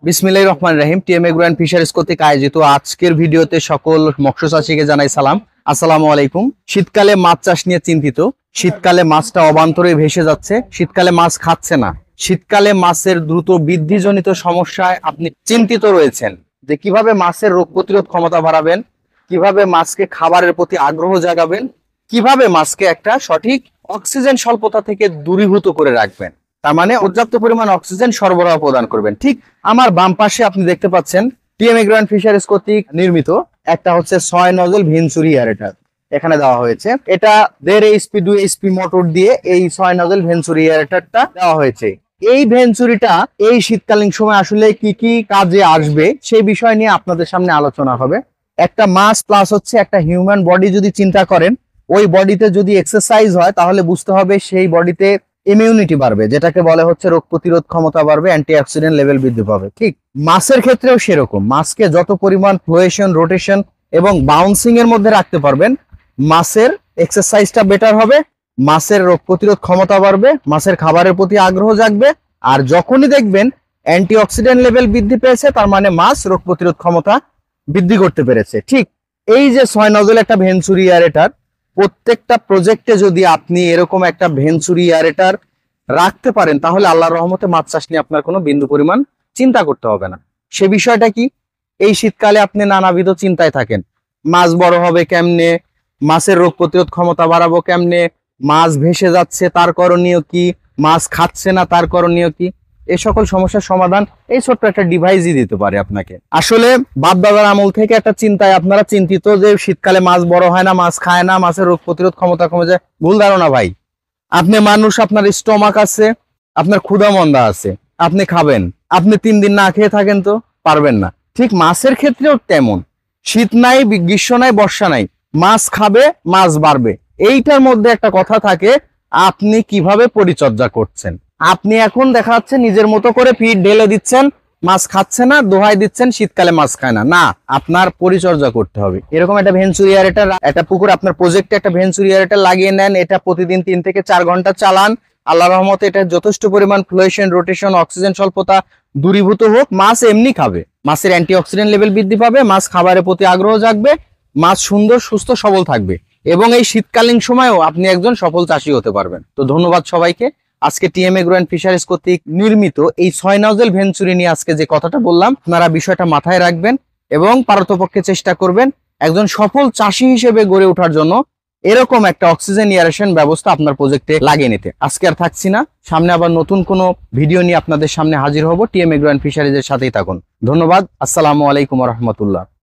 বিসমিল্লাহির রহমানির রহিম। TM agro and fisheries কর্তৃক আয়োজিত আজকের ভিডিওতে সকল মৎস্য চাষীকে জানাই সালাম। আসসালামু আলাইকুম। শীতকালে মাছ চাষ নিয়ে চিন্তিত, শীতকালে মাছটা অবান্তরে ভেসে যাচ্ছে, শীতকালে মাছ খাচ্ছে না, শীতকালে মাছের দ্রুত বৃদ্ধিজনিত সমস্যায় আপনি চিন্তিত রয়েছেন যে কিভাবে মাছের রোগ প্রতিরোধ ক্ষমতা বাড়াবেন, কিভাবে মাছকে খাবারের প্রতি আগ্রহ জাগাবেন, কিভাবে মাছকে একটা সঠিক অক্সিজেন স্বল্পতা থেকে দূরীভূত করে রাখবেন, তার মানে পর্যাপ্ত পরিমাণ অক্সিজেন সরবরাহ প্রদান করবেন। ঠিক আমার বাম পাশে আপনি দেখতে পাচ্ছেন টিএম এগ্রো অ্যান্ড ফিশারিজ কর্তৃক নির্মিত একটা হচ্ছে 6 নজল ভেঞ্চুরি এয়ারেটর এখানে দেওয়া হয়েছে। এটা 1.5 এইচপি 2 এইচপি মোটর দিয়ে এই 6 নজল ভেঞ্চুরি এয়ারেটরটা দেওয়া হয়েছে। এই ভেঞ্চুরিটা এই শীতকালীন সময় আসলে কি কি কাজে আসবে সেই বিষয় নিয়ে আপনাদের সামনে আলোচনা হবে। একটা মাছ প্লাস হচ্ছে একটা হিউম্যান বডি যদি চিন্তা করেন, ওই বডিতে যদি এক্সারসাইজ হয় তাহলে বুঝতে হবে সেই বডিতে ইমিউনিটি বাড়বে, যেটাকে বলে হচ্ছে রোগ প্রতিরোধ ক্ষমতা বাড়বে, অ্যান্টিঅক্সিডেন্ট লেভেল বৃদ্ধি পাবে। ঠিক মাছের ক্ষেত্রেও সেরকম, মাছকে যত পরিমাণ ফ্লোয়েশন, রোটেশন এবং বাউন্সিং এর মধ্যে রাখতে পারবেন, মাছের এক্সারসাইজটা বেটার হবে, মাছের রোগ প্রতিরোধ ক্ষমতা বাড়বে, মাছের খাবারের প্রতি আগ্রহ জাগবে। আর যখনই দেখবেন অ্যান্টিঅক্সিডেন্ট লেভেল বৃদ্ধি পেয়েছে, তার মানে মাছ রোগ প্রতিরোধ ক্ষমতা বৃদ্ধি করতে পেরেছে। ঠিক এই যে 6 নজল একটা ভেঞ্চুরি এয়ারেটর, প্রত্যেকটা প্রজেক্টে যদি আপনি এরকম একটা ভেঞ্চুরি এয়ারেটর রাখতে পারেন তাহলে আল্লাহর রহমতে মাছ চাষ নিয়ে আপনার কোনো বিন্দু পরিমাণ চিন্তা করতে হবে না। সে বিষয়টা কি, এই শীতকালে আপনি নানাবিধ চিন্তায় থাকেন, মাছ বড় হবে কেমনে, মাছের রোগ প্রতিরোধ ক্ষমতা বাড়াবো কেমনে, মাছ ভেসে যাচ্ছে তার করণীয় কি, মাছ খাচ্ছে না তার করণীয় কি। এই সকল সমস্যার সমাধান এই ছোট্ট একটা ডিভাইসই দিতে পারে আপনাকে। আসলে বাপ দাদার আমল থেকে একটা চিন্তায় আপনারা চিন্তিত যে শীতকালে মাছ বড় হয় না, মাছ খায় না, মাছের রোগ প্রতিরোধ ক্ষমতা কমে যায়। ভুল ধারণা ভাই। আপনি মানুষ, আপনার স্টমাক আছে, আপনার ক্ষুধা মন্দা আছে, আপনি খাবেন। আপনি 3 দিন না খেয়ে থাকেন তো পারবেন না। ঠিক মাছের ক্ষেত্রেও তেমন, শীত নাই, গ্রীষ্ম নাই, বর্ষা নাই, মাছ খাবে, মাছ বাড়বে। এইটার মধ্যে একটা কথা থাকে, আপনি কিভাবে পরিচর্যা করছেন। আপনি এখন দেখা যাচ্ছে নিজের মতো করে ফিড ঢেলে দিচ্ছেন, মাছ খাচ্ছে না, দোহাই দিচ্ছেন শীতকালে মাছ খায় না। না, আপনার পরিচর্যা করতে হবে। এরকম একটা ভেঞ্চুরি এয়ারেটর, একটা পুকুর আপনার প্রজেক্টে একটা ভেঞ্চুরি এয়ারেটর লাগিয়ে নেন, এটা প্রতিদিন 3 থেকে 4 ঘন্টা চালান। আল্লাহর রহমতে এটা যথেষ্ট পরিমাণ ফ্লোয়েশন, রোটেশন, অক্সিজেন স্বল্পতা দূরীভূত হোক, মাছ এমনি খাবে, মাছের অ্যান্টিঅক্সিডেন্ট লেভেল বৃদ্ধি পাবে, মাছ খাবারের প্রতি আগ্রহ জাগবে, মাছ সুন্দর সুস্থ সবল থাকবে এবং এই শীতকালীন সময়েও আপনি একজন সফল চাষী হতে পারবেন। তো ধন্যবাদ সবাইকে। আজকে টিএম এগ্রো অ্যান্ড ফিশারিজ কর্তৃক নির্মিত এই 6 নজল ভেঞ্চুরি নিয়ে আজকে যে কথাটা বললাম, আপনারা বিষয়টা মাথায় রাখবেন এবং পারতপক্ষে চেষ্টা করবেন একজন সফল চাষী হিসেবে গড়ে ওঠার জন্য এরকম একটা অক্সিজেন এয়ারেশন ব্যবস্থা আপনার প্রজেক্টে লাগিয়ে নিতে। আজকে আর থাকছি না, সামনে আবার নতুন কোনো ভিডিও নিয়ে আপনাদের সামনে হাজির হব। টিএম এগ্রো অ্যান্ড ফিশারিজের সাথেই থাকুন। ধন্যবাদ। আসসালামু আলাইকুম ওয়া রাহমাতুল্লাহ।